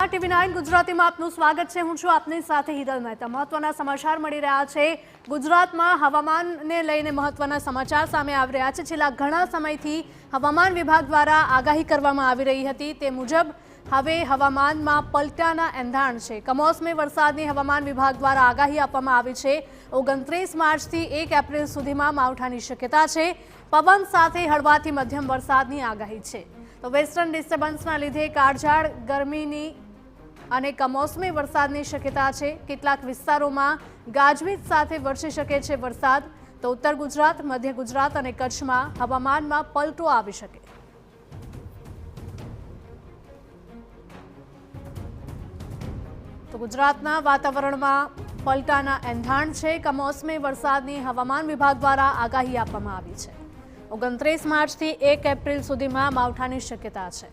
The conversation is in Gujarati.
નમસ્કાર TV9 ગુજરાતીમાં આપનું સ્વાગત છે। હું છું આપની સાથે હિરલ મહેતા। મહત્વના સમાચાર મળી રહ્યા છે। ગુજરાતમાં હવામાનને લઈને મહત્વના સમાચાર સામે આવી રહ્યા છે। છેલ્લા ઘણા સમયથી હવામાન વિભાગ દ્વારા આગાહી કરવામાં આવી રહી હતી, તે મુજબ હવે હવામાનમાં પલટાના એંધાણ છે। કમોસમી વરસાદની હવામાન વિભાગ દ્વારા આગાહી આપવામાં આવી છે। 29 માર્ચથી 1 એપ્રિલ સુધીમાં માવઠાની શક્યતા છે। પવન સાથે હળવાથી મધ્યમ વરસાદની આગાહી છે। તો વેસ્ટર્ન ડિસ્ટર્બન્સના લીધે કાળઝાળ ગરમીની અને કમોસમી વરસાદની શક્યતા છે। કેટલાક વિસ્તારોમાં ગાજવીજ સાથે વરસી શકે છે વરસાદ। તો ઉત્તર ગુજરાત, મધ્ય ગુજરાત અને કચ્છમાં હવામાનમાં પલટો આવી શકે। તો ગુજરાતના વાતાવરણમાં પલટાના એંધાણ છે। કમોસમી વરસાદની હવામાન વિભાગ દ્વારા આગાહી આપવામાં આવી છે। 29 માર્ચથી 1 એપ્રિલ સુધીમાં માવઠાની શક્યતા છે।